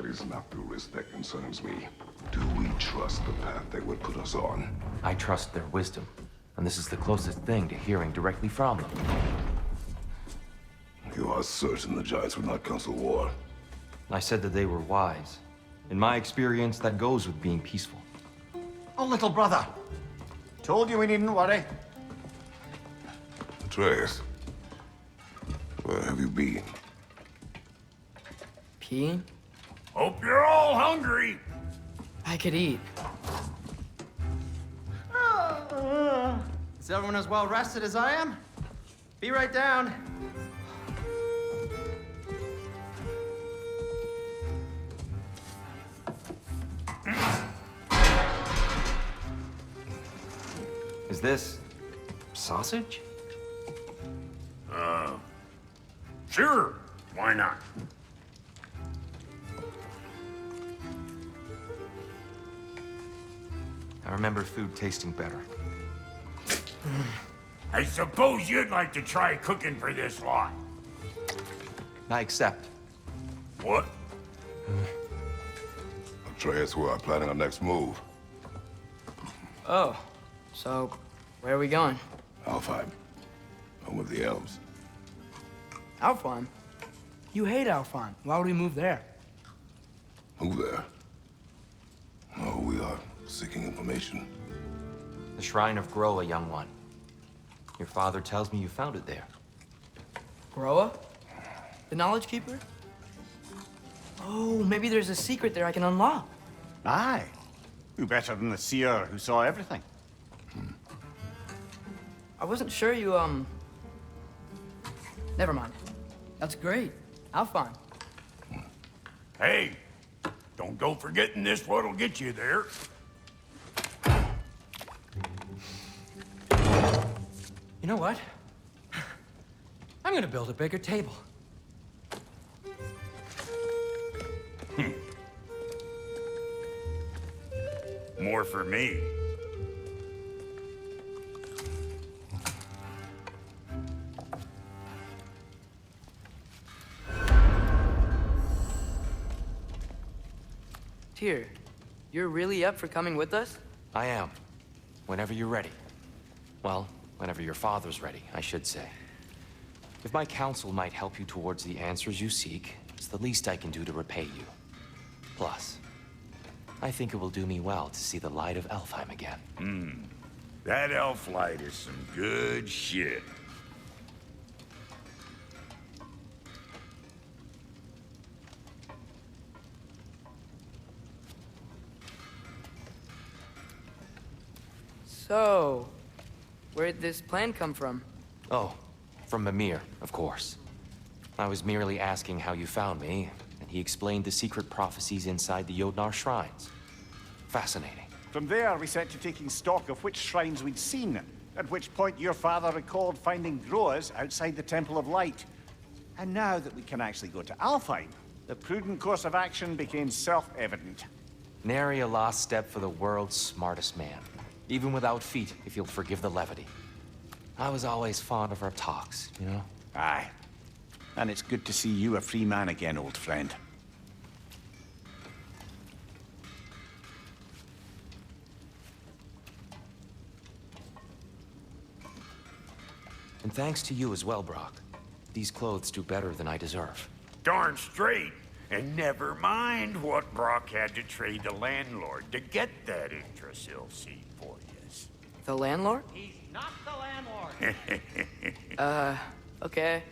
is not the risk that concerns me. Do we trust the path they would put us on? I trust their wisdom, and this is the closest thing to hearing directly from them. You are certain the Giants would not counsel war? I said that they were wise. In my experience, that goes with being peaceful. Oh, little brother. Told you we needn't worry. Atreus, where have you been? Peeing? Hope you're all hungry. I could eat. Is everyone as well rested as I am? Be right down. Is this sausage? Sure, why not? I remember food tasting better. I suppose you'd like to try cooking for this lot. I accept. What? Atreus, we are planning our next move. Oh, so where are we going? Alfheim. Home of the elves. Alfheim? You hate Alfheim. Why would we move there? Move there? No, we are seeking information. The Shrine of Groa, young one. Your father tells me you found it there. Groa? The Knowledge Keeper? Oh, maybe there's a secret there I can unlock. Aye. Who better than the seer who saw everything? I wasn't sure you, Never mind. That's great. Alfheim. Hey, don't go forgetting this what'll get you there. You know what? I'm gonna build a bigger table. More for me. Tyr, you're really up for coming with us? I am. Whenever you're ready. Well, whenever your father's ready, I should say. If my counsel might help you towards the answers you seek, it's the least I can do to repay you. Plus, I think it will do me well to see the light of Alfheim again. That elf light is some good shit. So, where'd this plan come from? Oh, from Mimir, of course. I was merely asking how you found me, and he explained the secret prophecies inside the Jotnar shrines. Fascinating. From there, we set to taking stock of which shrines we'd seen, at which point your father recalled finding Groas outside the Temple of Light. And now that we can actually go to Alfheim, the prudent course of action became self-evident. Nary a lost step for the world's smartest man. Even without feet, if you'll forgive the levity. I was always fond of our talks, you know? Aye. And it's good to see you a free man again, old friend. And thanks to you as well, Brock. These clothes do better than I deserve. Darn straight. And never mind what Brock had to trade the landlord to get that Yggdrasil seed for you. The landlord? He's not the landlord. Okay.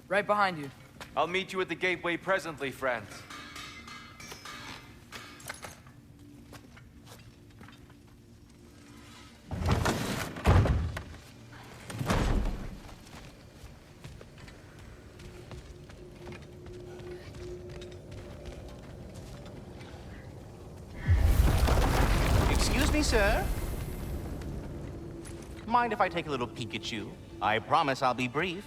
Right behind you. I'll meet you at the gateway presently, friends. sir. Mind if I take a little peek at you? I promise I'll be brief.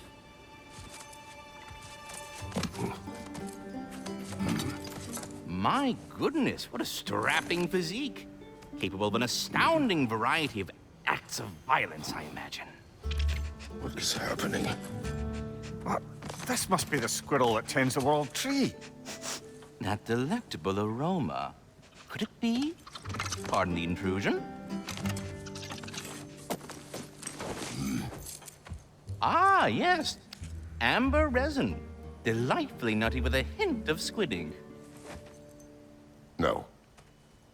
My goodness, what a strapping physique. Capable of an astounding variety of acts of violence, I imagine. What is happening? What? This must be the squirrel that tends the world tree. That delectable aroma. Could it be? Pardon the intrusion. Ah, yes. Amber resin. Delightfully nutty with a hint of squidding. No.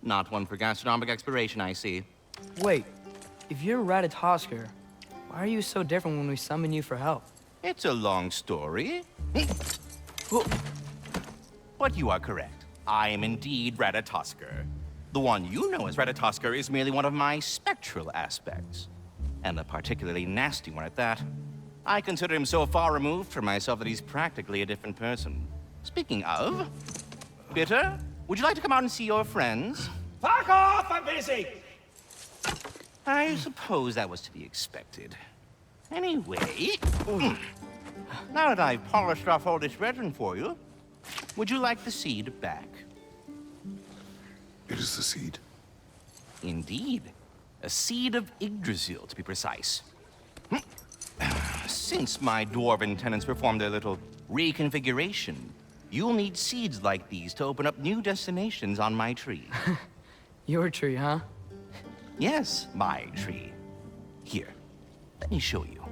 Not one for gastronomic exploration, I see. Wait, if you're Ratatosker, why are you so different when we summon you for help? It's a long story. But you are correct. I am indeed Ratatosker. The one you know as Ratatosker is merely one of my spectral aspects. And a particularly nasty one at that. I consider him so far removed from myself that he's practically a different person. Speaking of, Bitter, would you like to come out and see your friends? Fuck off! I'm busy! I suppose that was to be expected. Anyway, now that I've polished off all this resin for you, would you like the seed back? It is the seed. Indeed. A seed of Yggdrasil, to be precise. Since my dwarven tenants performed their little reconfiguration, you'll need seeds like these to open up new destinations on my tree. Your tree, huh? Yes, my tree. Here, let me show you.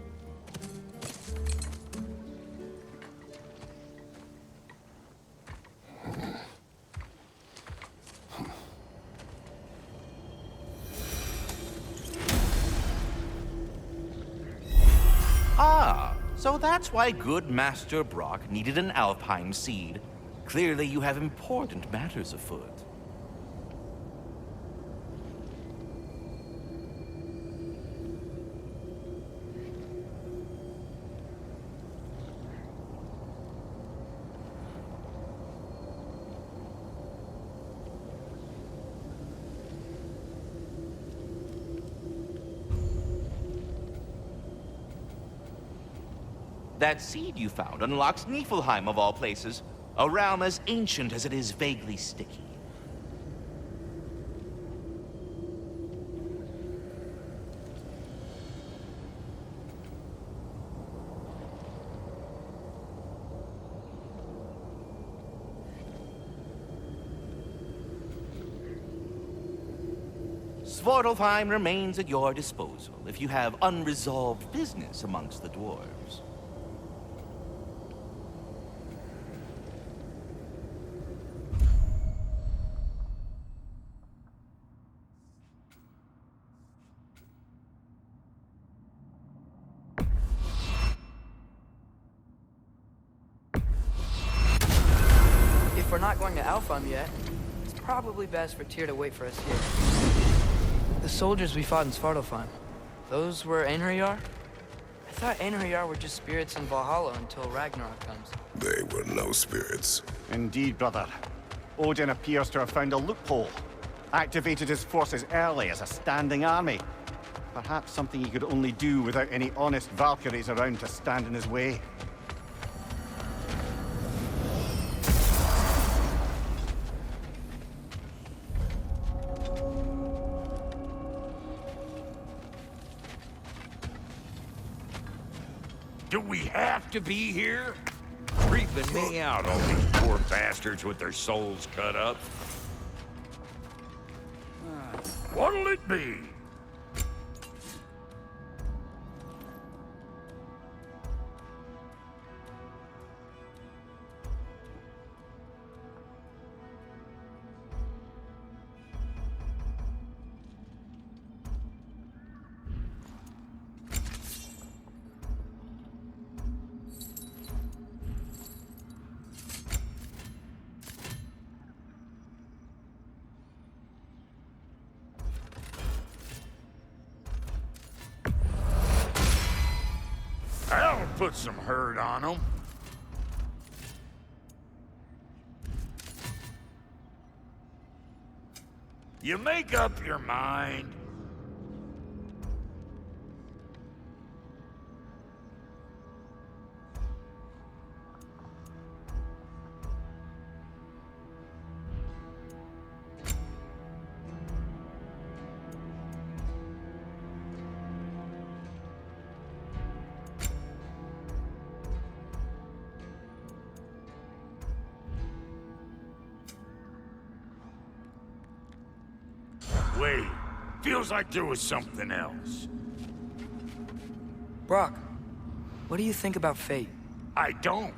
Ah, so that's why good Master Brock needed an Alpine seed. Clearly you have important matters afoot. That seed you found unlocks Niflheim of all places, a realm as ancient as it is vaguely sticky. Svartalfheim remains at your disposal if you have unresolved business amongst the dwarves. If we're not going to Alfheim yet, it's probably best for Tyr to wait for us here. The soldiers we fought in Svartalfheim, those were Einherjar? I thought Einherjar were just spirits in Valhalla until Ragnarok comes. They were no spirits. Indeed, brother. Odin appears to have found a loophole. Activated his forces early as a standing army. Perhaps something he could only do without any honest Valkyries around to stand in his way. Do we have to be here? Creeping me out, all these poor bastards with their souls cut up. What'll it be? That'll put some hurt on them. You make up your mind. Wait, feels like there was something else. Brock, what do you think about fate? I don't.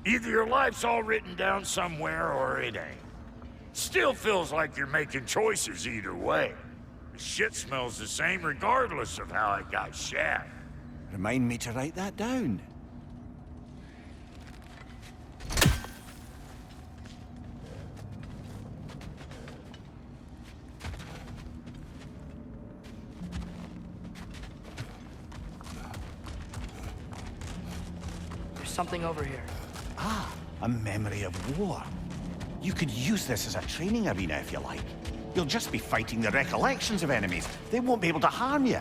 Either your life's all written down somewhere or it ain't. Still feels like you're making choices either way. The shit smells the same regardless of how it got shaft. Remind me to write that down. There's something over here. Ah, a memory of war. You could use this as a training arena if you like. You'll just be fighting the recollections of enemies. They won't be able to harm you.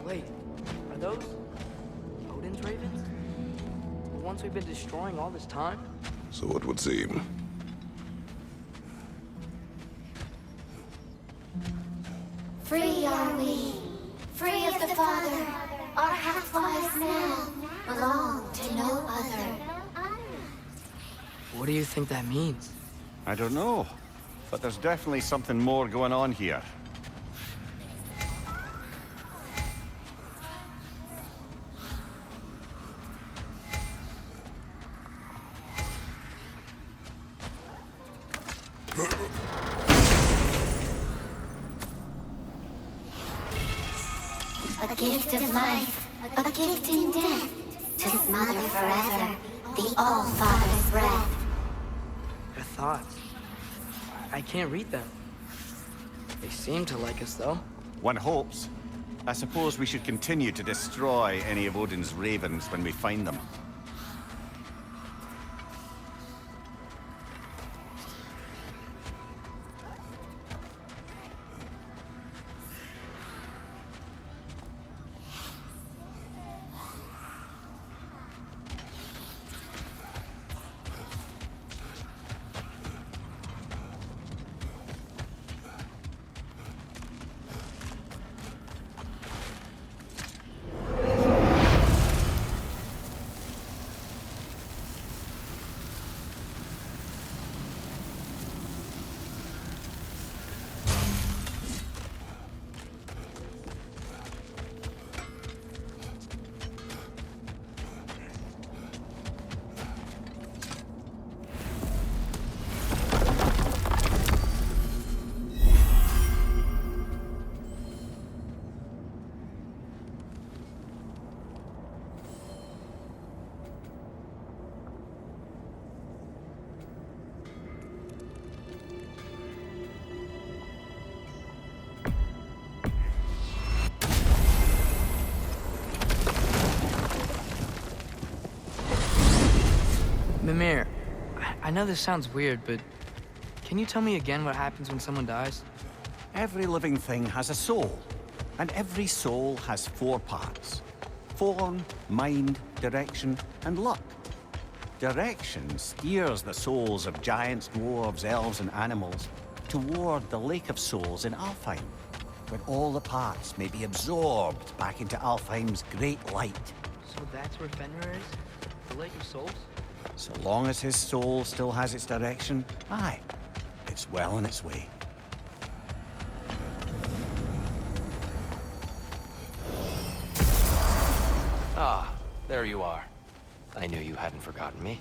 Wait, are those Odin's ravens? The ones we've been destroying all this time? So it would seem. Free are we, free of the Father. Our half-wise men belong to no other. What do you think that means? I don't know, but there's definitely something more going on here. A gift of life, a gift in death, to his mother forever, the All-Father's breath. Their thoughts. I can't read them. They seem to like us, though. One hopes. I suppose we should continue to destroy any of Odin's ravens when we find them. Mimir, I know this sounds weird, but can you tell me again what happens when someone dies? Every living thing has a soul, and every soul has 4 parts. Form, mind, direction, and luck. Direction steers the souls of giants, dwarves, elves, and animals toward the Lake of Souls in Alfheim, where all the parts may be absorbed back into Alfheim's great light. So that's where Fenrir is? The Lake of Souls? So long as his soul still has its direction, aye, it's well on its way. Ah, there you are. I knew you hadn't forgotten me.